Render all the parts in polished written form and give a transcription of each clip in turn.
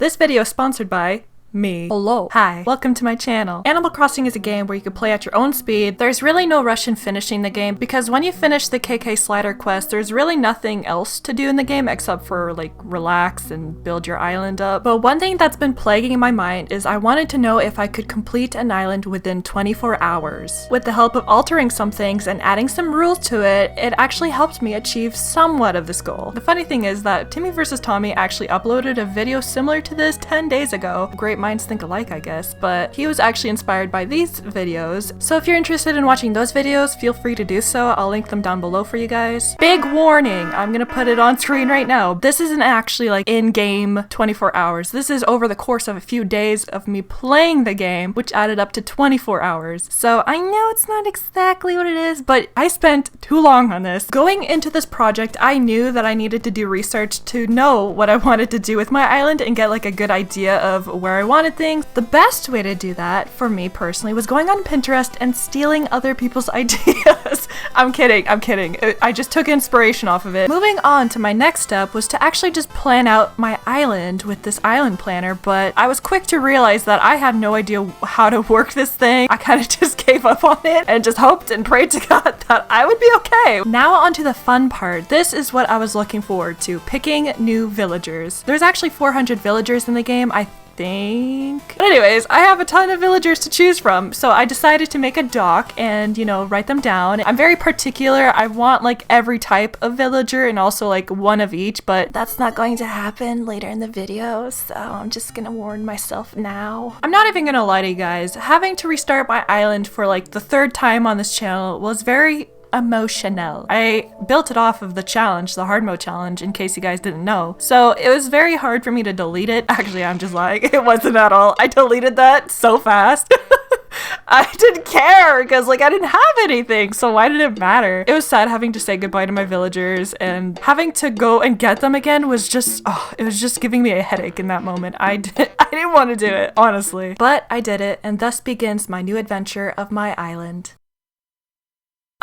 This video is sponsored by me. Hello. Hi. Welcome to my channel. Animal Crossing is a game where you can play at your own speed. There's really no rush in finishing the game because when you finish the KK Slider quest, there's really nothing else to do in the game except for like relax and build your island up. But one thing that's been plaguing my mind is I wanted to know if I could complete an island within 24 hours. With the help of altering some things and adding some rules to it, it actually helped me achieve somewhat of this goal. The funny thing is that Timmy vs. Tommy actually uploaded a video similar to this 10 days ago. Great minds think alike, I guess, but he was actually inspired by these videos. So if you're interested in watching those videos, feel free to do so. I'll link them down below for you guys. Big warning, I'm gonna put it on screen right now. This isn't actually like in-game 24 hours. This is over the course of a few days of me playing the game, which added up to 24 hours. So I know it's not exactly what it is, but I spent too long on this. Going into this project, I knew that I needed to do research to know what I wanted to do with my island and get like a good idea of where I wanted things. The best way to do that, for me personally, was going on Pinterest and stealing other people's ideas. I'm kidding. I just took inspiration off of it. Moving on to my next step was to actually just plan out my island with this island planner, but I was quick to realize that I had no idea how to work this thing. I kind of just gave up on it and just hoped and prayed to God that I would be okay. Now onto the fun part. This is what I was looking forward to, picking new villagers. There's actually 400 villagers in the game, I think. But anyways, I have a ton of villagers to choose from, so I decided to make a doc and, you know, write them down. I'm very particular. I want like every type of villager and also like one of each, but that's not going to happen later in the video, so I'm just gonna warn myself now. I'm not even gonna lie to you guys. Having to restart my island for like the third time on this channel was very emotional. I built it off of the challenge, the hard mode challenge, in case you guys didn't know. So it was very hard for me to delete it. Actually, I'm just lying. It wasn't at all. I deleted that so fast. I didn't care because like I didn't have anything, so why did it matter? It was sad having to say goodbye to my villagers, and having to go and get them again was just, it was just giving me a headache in that moment. I didn't want to do it, honestly. But I did it, and thus begins my new adventure of my island.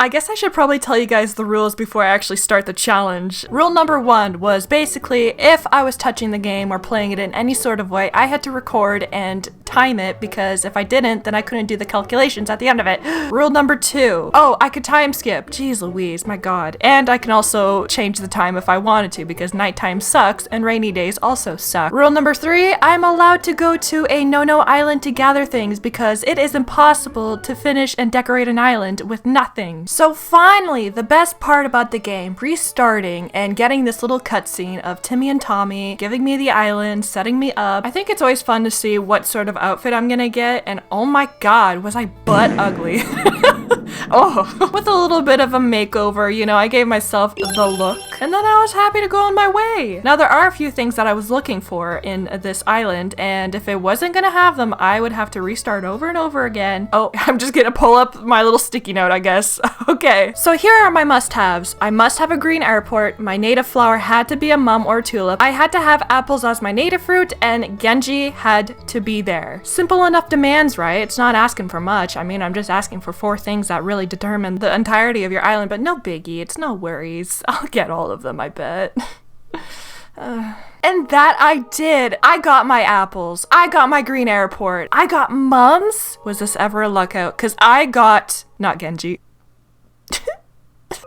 I guess I should probably tell you guys the rules before I actually start the challenge. Rule number 1 was basically if I was touching the game or playing it in any sort of way, I had to record and time it, because if I didn't, then I couldn't do the calculations at the end of it. Rule number 2. Oh, I could time skip. Jeez Louise, my god. And I can also change the time if I wanted to, because nighttime sucks and rainy days also suck. Rule number 3, I'm allowed to go to a no-no island to gather things because it is impossible to finish and decorate an island with nothing. So finally, the best part about the game, restarting and getting this little cutscene of Timmy and Tommy giving me the island, setting me up. I think it's always fun to see what sort of outfit I'm gonna get, and oh my god, was I butt ugly. Oh, with a little bit of a makeover, you know, I gave myself the look, and then I was happy to go on my way. Now, there are a few things that I was looking for in this island, and if it wasn't gonna have them, I would have to restart over and over again. Oh, I'm just gonna pull up my little sticky note, I guess. Okay, so here are my must-haves. I must have a green airport, my native flower had to be a mum or tulip, I had to have apples as my native fruit, and Genji had to be there. Simple enough demands, right? It's not asking for much. I mean, I'm just asking for 4 things that really determine the entirety of your island, but no biggie, it's no worries. I'll get all of them, I bet. And that I did. I got my apples. I got my green airport. I got mums. Was this ever a luck out? Because I got, not Genji.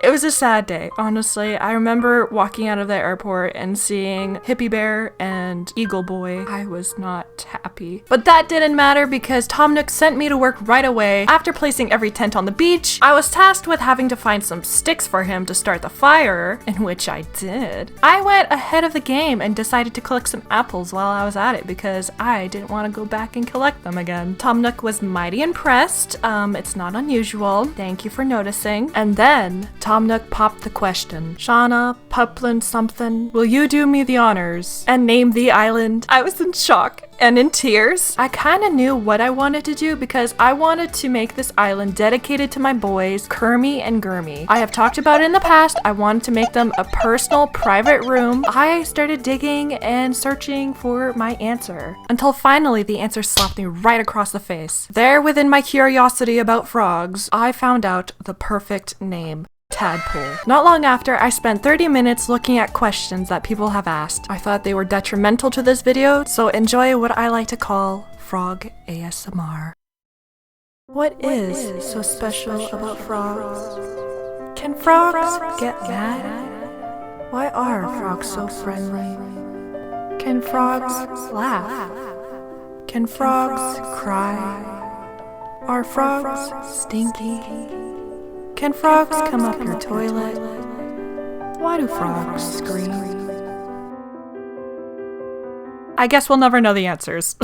It was a sad day, honestly. I remember walking out of the airport and seeing Hippie Bear and Eagle Boy. I was not happy. But that didn't matter because Tom Nook sent me to work right away. After placing every tent on the beach, I was tasked with having to find some sticks for him to start the fire, in which I did. I went ahead of the game and decided to collect some apples while I was at it because I didn't want to go back and collect them again. Tom Nook was mighty impressed. It's not unusual. Thank you for noticing. And then Tom Nook popped the question. Shauna, Puplin something, will you do me the honors and name the island? I was in shock and in tears. I kind of knew what I wanted to do because I wanted to make this island dedicated to my boys, Kermie and Gurmy. I have talked about it in the past. I wanted to make them a personal, private room. I started digging and searching for my answer until finally the answer slapped me right across the face. There, within my curiosity about frogs, I found out the perfect name. tadpole. Not long after, I spent 30 minutes looking at questions that people have asked. I thought they were detrimental to this video, so enjoy what I like to call frog ASMR. What is so special about frogs? Can frogs get mad? Why are frogs so friendly? Can frogs laugh? Can frogs cry? Are frogs stinky? Can frogs come up your toilet? Why do frogs scream? I guess we'll never know the answers.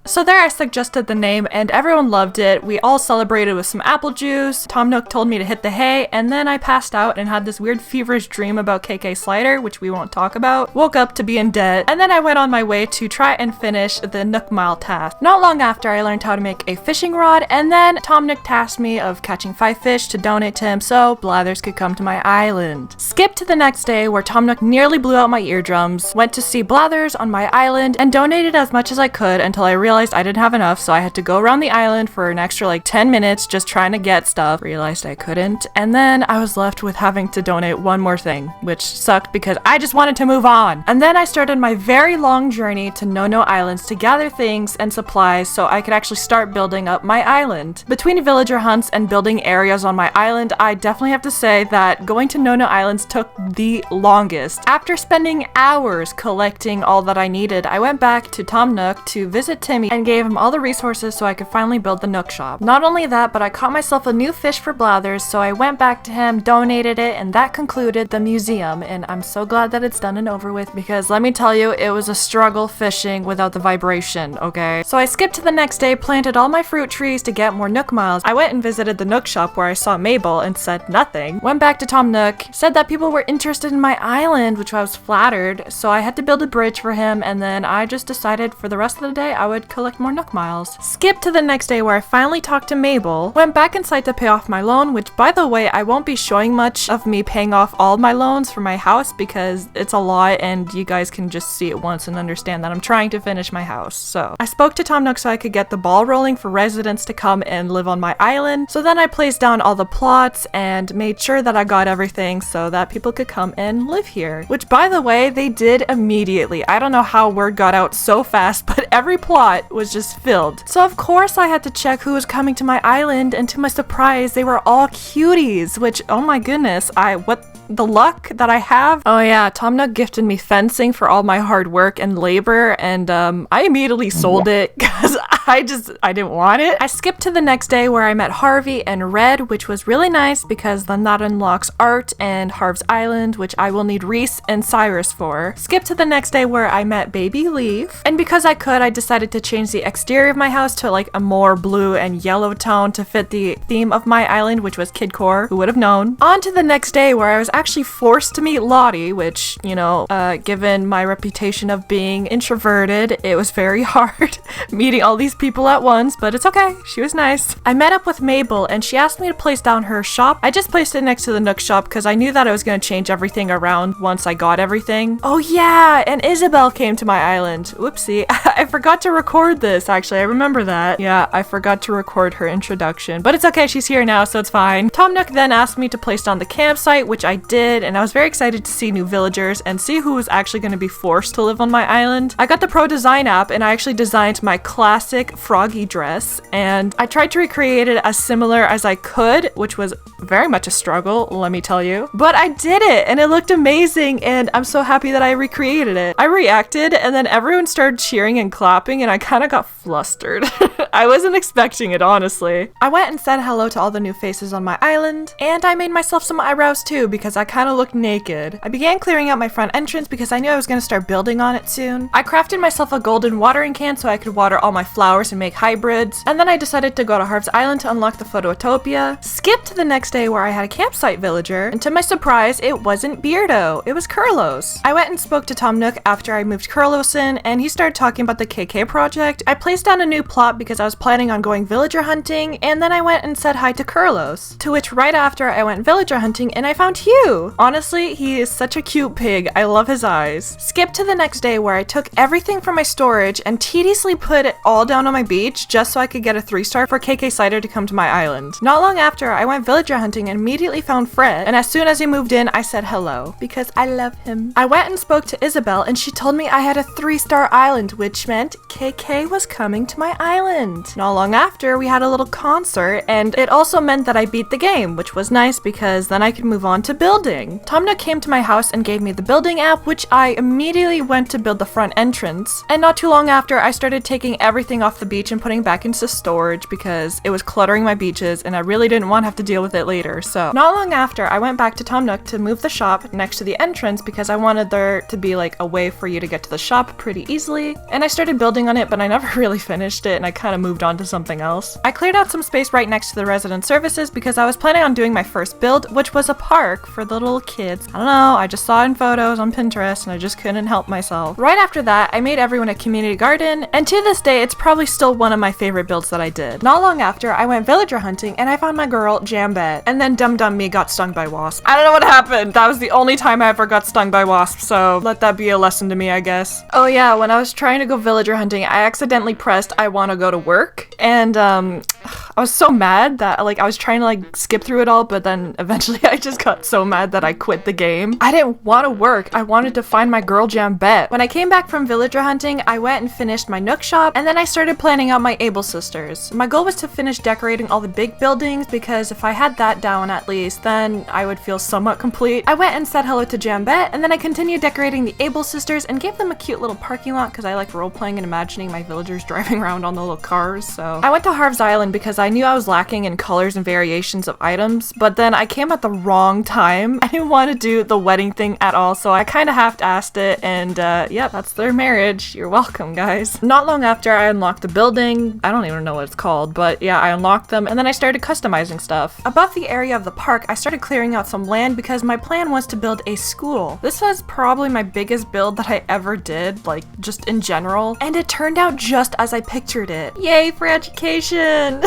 So there I suggested the name and everyone loved it. We all celebrated with some apple juice. Tom Nook told me to hit the hay, and then I passed out and had this weird feverish dream about KK Slider, which we won't talk about. Woke up to be in debt, and then I went on my way to try and finish the Nook Mile task. Not long after, I learned how to make a fishing rod, and then Tom Nook tasked me of catching 5 fish to donate to him so Blathers could come to my island. Skip to the next day where Tom Nook nearly blew out my eardrums, went to see Blathers on my island, and donated as much as I could until I realized I didn't have enough, so I had to go around the island for an extra like 10 minutes just trying to get stuff. Realized I couldn't, and then I was left with having to donate one more thing, which sucked because I just wanted to move on. And then I started my very long journey to No-No Islands to gather things and supplies so I could actually start building up my island. Between villager hunts and building areas on my island, I definitely have to say that going to No-No Islands took the longest. After spending hours collecting all that I needed, I went back to Tom Nook to visit Timmy and gave him all the resources so I could finally build the Nook shop. Not only that, but I caught myself a new fish for Blathers, so I went back to him, donated it, and that concluded the museum. And I'm so glad that it's done and over with, because let me tell you, it was a struggle fishing without the vibration, okay? So I skipped to the next day, planted all my fruit trees to get more Nook miles. I went and visited the Nook shop where I saw Mabel and said nothing. Went back to Tom Nook, said that people were interested in my island, which I was flattered, so I had to build a bridge for him, and then I just decided for the rest of the day I would collect more Nook miles. Skip to the next day where I finally talked to Mabel, went back inside to pay off my loan, which by the way, I won't be showing much of me paying off all my loans for my house because it's a lot and you guys can just see it once and understand that I'm trying to finish my house. So I spoke to Tom Nook so I could get the ball rolling for residents to come and live on my island. So then I placed down all the plots and made sure that I got everything so that people could come and live here, which by the way, they did immediately. I don't know how word got out so fast, but every plot was just filled. So of course I had to check who was coming to my island, and to my surprise, they were all cuties, which, oh my goodness, what the luck that I have. Oh yeah, Tom Nook gifted me fencing for all my hard work and labor, and I immediately sold it because I didn't want it. I skipped to the next day where I met Harvey and Red, which was really nice because then that unlocks Art and Harv's Island, which I will need Reese and Cyrus for. Skip to the next day where I met Baby Leaf, and because I could, I decided to change the exterior of my house to like a more blue and yellow tone to fit the theme of my island, which was Kidcore. Who would have known? On to the next day where I was actually forced to meet Lottie, which, you know, given my reputation of being introverted, it was very hard meeting all these people at once, but it's okay. She was nice. I met up with Mabel and she asked me to place down her shop. I just placed it next to the Nook shop because I knew that I was going to change everything around once I got everything. Oh yeah, and Isabel came to my island. Whoopsie. I forgot to record this, actually. I remember that. Yeah, I forgot to record her introduction, but it's okay. She's here now, so it's fine. Tom Nook then asked me to place down the campsite, which I did, and I was very excited to see new villagers and see who was actually going to be forced to live on my island. I got the Pro Design app and I actually designed my classic froggy dress, and I tried to recreate it as similar as I could, which was very much a struggle, let me tell you. But I did it and it looked amazing, and I'm so happy that I recreated it. I reacted and then everyone started cheering and clapping and I kind of got flustered. I wasn't expecting it, honestly. I went and said hello to all the new faces on my island, and I made myself some eyebrows too because I kind of looked naked. I began clearing out my front entrance because I knew I was going to start building on it soon. I crafted myself a golden watering can so I could water all my flowers and make hybrids, and then I decided to go to Harv's Island to unlock the Phototopia. Skipped to the next day where I had a campsite villager, and to my surprise, it wasn't Beardo, it was Kurlos. I went and spoke to Tom Nook after I moved Kurlos in, and he started talking about the KK project. I placed down a new plot because because I was planning on going villager hunting, and then I went and said hi to Kurlos. To which right after I went villager hunting and I found Hugh. Honestly, he is such a cute pig. I love his eyes. Skip to the next day where I took everything from my storage and tediously put it all down on my beach just so I could get a 3-star for KK Slider to come to my island. Not long after, I went villager hunting and immediately found Fred, and as soon as he moved in, I said hello because I love him. I went and spoke to Isabel and she told me I had a 3-star island, which meant KK was coming to my island. Not long after, we had a little concert, and it also meant that I beat the game, which was nice because then I could move on to building. Tom Nook came to my house and gave me the building app, which I immediately went to build the front entrance. And not too long after, I started taking everything off the beach and putting back into storage because it was cluttering my beaches and I really didn't want to have to deal with it later. So not long after, I went back to Tom Nook to move the shop next to the entrance because I wanted there to be like a way for you to get to the shop pretty easily. And I started building on it, but I never really finished it and I kind of moved on to something else. I cleared out some space right next to the resident services because I was planning on doing my first build, which was a park for the little kids. I don't know, I just saw it in photos on Pinterest and I just couldn't help myself. Right after that, I made everyone a community garden, and to this day, it's probably still one of my favorite builds that I did. Not long after, I went villager hunting and I found my girl, Jambette, and then Dum Dum Me got stung by wasps. I don't know what happened. That was the only time I ever got stung by wasps, so let that be a lesson to me, I guess. Oh yeah, when I was trying to go villager hunting, I accidentally pressed I want to go to work, and I was so mad that like I was trying to like skip through it all, but then eventually I just got so mad that I quit the game. I didn't want to work. I wanted to find my girl Jambette. When I came back from villager hunting, I went and finished my Nook shop, and then I started planning out my Able sisters. My goal was to finish decorating all the big buildings because if I had that down at least, then I would feel somewhat complete. I went and said hello to Jambette, and then I continued decorating the Able sisters and gave them a cute little parking lot because I like role-playing and imagining my villagers driving around on the little cars. So I went to Harv's Island because I knew I was lacking in colors and variations of items, but then I came at the wrong time. I didn't want to do the wedding thing at all, so I kind of half-assed it, and yep, that's their marriage. You're welcome, guys. Not long after, I unlocked the building. I don't even know what it's called, but yeah, I unlocked them, and then I started customizing stuff. Above the area of the park, I started clearing out some land because my plan was to build a school. This was probably my biggest build that I ever did, like just in general, and it turned out just as I pictured it. Yay for education!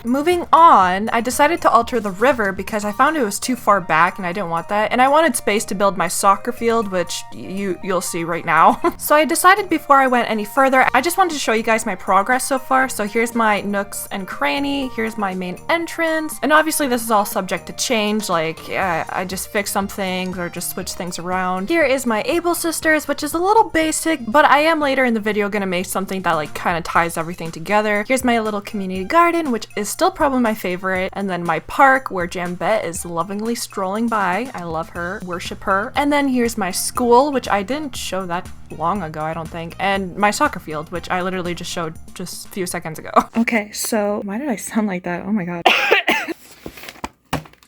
Moving on, I decided to alter the river because I found it was too far back and I didn't want that, and I wanted space to build my soccer field, which you'll see right now. So I decided before I went any further, I just wanted to show you guys my progress so far. So here's my nooks and cranny, here's my main entrance, and obviously this is all subject to change, like I just fix some things or just switch things around. Here is my Able sisters, which is a little basic, but I am later in the video gonna make something that like kind of ties everything together. Here's my little community garden, which is still probably my favorite, and then my park where Jambette is lovingly strolling by. I love her, worship her. And then here's my school, which I didn't show that long ago, I don't think, and my soccer field, which I literally just showed just a few seconds ago. Okay, so why did I sound like that? Oh my god.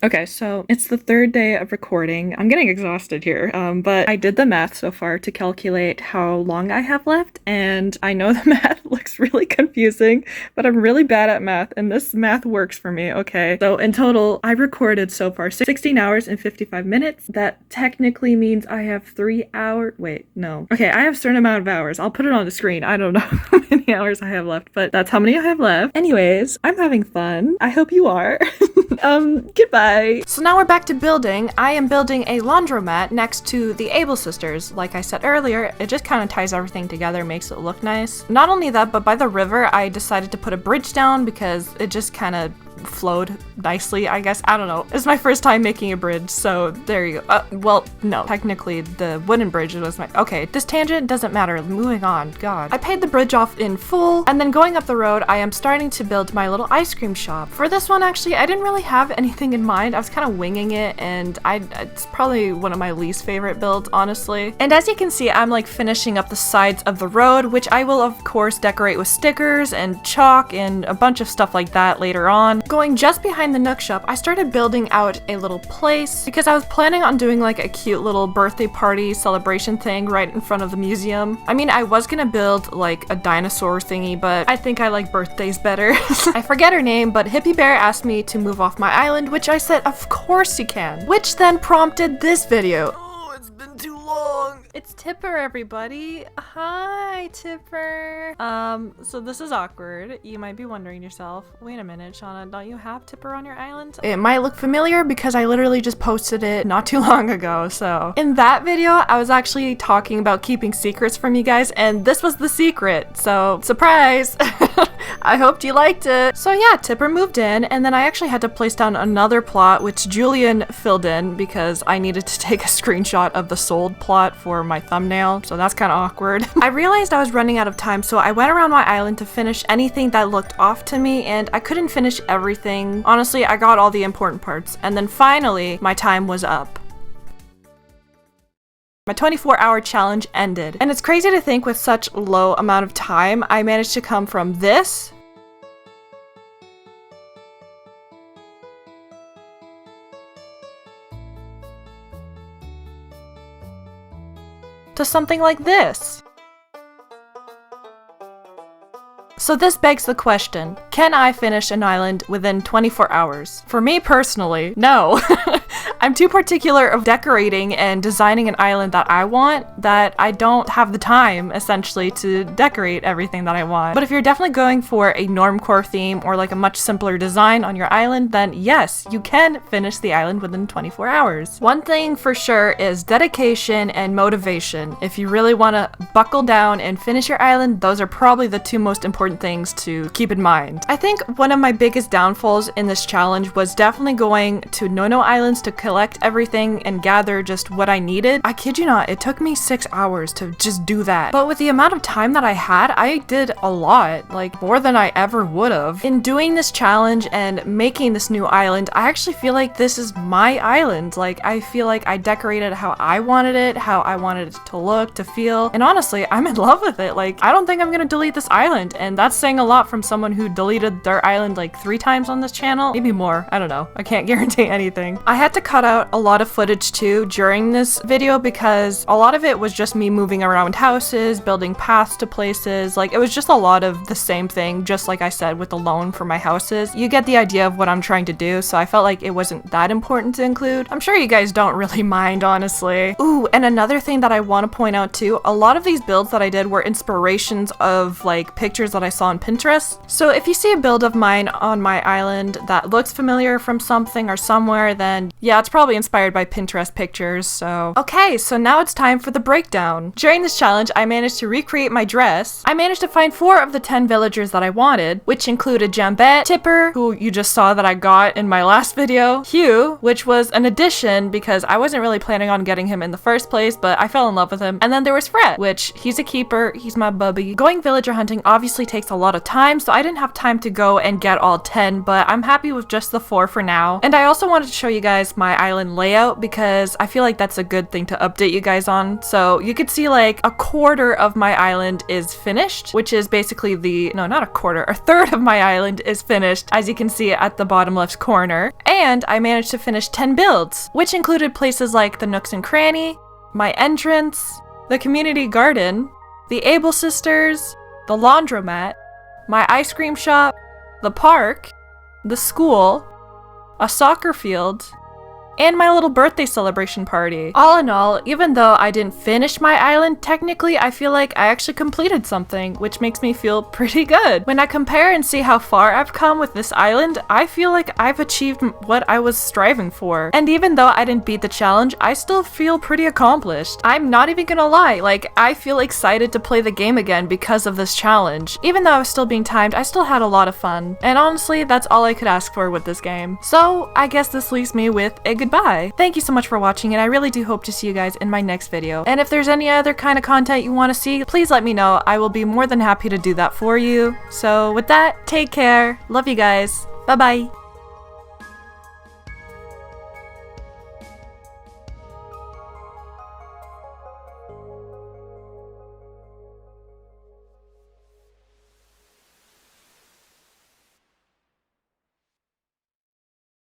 Okay, so it's the third day of recording. I'm getting exhausted here, but I did the math so far to calculate how long I have left, and I know the math looks really confusing, but I'm really bad at math, and this math works for me, okay? So in total, I recorded so far 16 hours and 55 minutes. That technically means I have 3 hours. Wait, no. Okay, I have a certain amount of hours. I'll put it on the screen. I don't know how many hours I have left, but that's how many I have left. Anyways, I'm having fun. I hope you are. Goodbye. So now we're back to building. I am building a laundromat next to the Able sisters. Like I said earlier, it just kind of ties everything together, makes it look nice. Not only that, but by the river, I decided to put a bridge down because it just kind of flowed nicely, I guess. I don't know. It's my first time making a bridge, so there you go. Well, no. Technically, the wooden bridge was my... Okay, this tangent doesn't matter. Moving on. God. I paid the bridge off in full, and then going up the road, I am starting to build my little ice cream shop. For this one, actually, I didn't really have anything in mind. I was kind of winging it, and it's probably one of my least favorite builds, honestly. And as you can see, I'm like finishing up the sides of the road, which I will, of course, decorate with stickers and chalk and a bunch of stuff like that later on. Going just behind the Nook shop, I started building out a little place because I was planning on doing like a cute little birthday party celebration thing right in front of the museum. I mean, I was gonna build like a dinosaur thingy, but I think I like birthdays better. I forget her name, but Hippie Bear asked me to move off my island, which I said, of course you can. Which then prompted this video. Oh, it's been too long. It's Tipper, everybody. Hi, Tipper. So this is awkward. You might be wondering yourself, wait a minute, Shauna, don't you have Tipper on your island? It might look familiar because I literally just posted it not too long ago, so. In that video, I was actually talking about keeping secrets from you guys, and this was the secret, so surprise! I hoped you liked it. So yeah, Tipper moved in, and then I actually had to place down another plot, which Julian filled in because I needed to take a screenshot of the sold plot for my thumbnail, so that's kind of awkward. I realized I was running out of time, so I went around my island to finish anything that looked off to me, and I couldn't finish everything. Honestly, I got all the important parts, and then finally, my time was up. My 24-hour challenge ended, and it's crazy to think with such low amount of time, I managed to come from this to something like this. So this begs the question, can I finish an island within 24 hours? For me personally, no. I'm too particular of decorating and designing an island that I want that I don't have the time, essentially, to decorate everything that I want. But if you're definitely going for a normcore theme or like a much simpler design on your island, then yes, you can finish the island within 24 hours. One thing for sure is dedication and motivation. If you really want to buckle down and finish your island, those are probably the two most important things to keep in mind. I think one of my biggest downfalls in this challenge was definitely going to No-No Islands to collect everything and gather just what I needed. I kid you not, it took me 6 hours to just do that. But with the amount of time that I had, I did a lot, like more than I ever would have. In doing this challenge and making this new island, I actually feel like this is my island. Like, I feel like I decorated how I wanted it to look, to feel, and honestly, I'm in love with it. Like, I don't think I'm gonna delete this island, and that's saying a lot from someone who deleted their island like 3 times on this channel, maybe more, I don't know. I can't guarantee anything. I had to cut out a lot of footage too during this video because a lot of it was just me moving around houses, building paths to places. Like, it was just a lot of the same thing, just like I said with the loan for my houses. You get the idea of what I'm trying to do, so I felt like it wasn't that important to include. I'm sure you guys don't really mind, honestly. Ooh, and another thing that I want to point out too, a lot of these builds that I did were inspirations of like pictures that I saw on Pinterest. So if you see a build of mine on my island that looks familiar from something or somewhere, then yeah, it's probably inspired by Pinterest pictures, so. Okay, so now it's time for the breakdown. During this challenge, I managed to recreate my dress. I managed to find 4 of the 10 villagers that I wanted, which included Jambette, Tipper, who you just saw that I got in my last video, Hugh, which was an addition because I wasn't really planning on getting him in the first place, but I fell in love with him. And then there was Fred, which he's a keeper, he's my bubby. Going villager hunting obviously takes a lot of time, so I didn't have time to go and get all 10, but I'm happy with just the 4 for now. And I also wanted to show you guys my island layout because I feel like that's a good thing to update you guys on. So you could see like a quarter of my island is finished, which is basically not a quarter, a third of my island is finished, as you can see at the bottom left corner. And I managed to finish 10 builds, which included places like the Nooks and Cranny, my entrance, the community garden, the Able Sisters, the laundromat, my ice cream shop, the park, the school, a soccer field, and my little birthday celebration party. All in all, even though I didn't finish my island, technically I feel like I actually completed something, which makes me feel pretty good. When I compare and see how far I've come with this island, I feel like I've achieved what I was striving for. And even though I didn't beat the challenge, I still feel pretty accomplished. I'm not even gonna lie, like, I feel excited to play the game again because of this challenge. Even though I was still being timed, I still had a lot of fun. And honestly, that's all I could ask for with this game. So, I guess this leaves me with a goodbye. Thank you so much for watching, and I really do hope to see you guys in my next video. And if there's any other kind of content you want to see, please let me know. I will be more than happy to do that for you. So with that, take care. Love you guys. Bye-bye.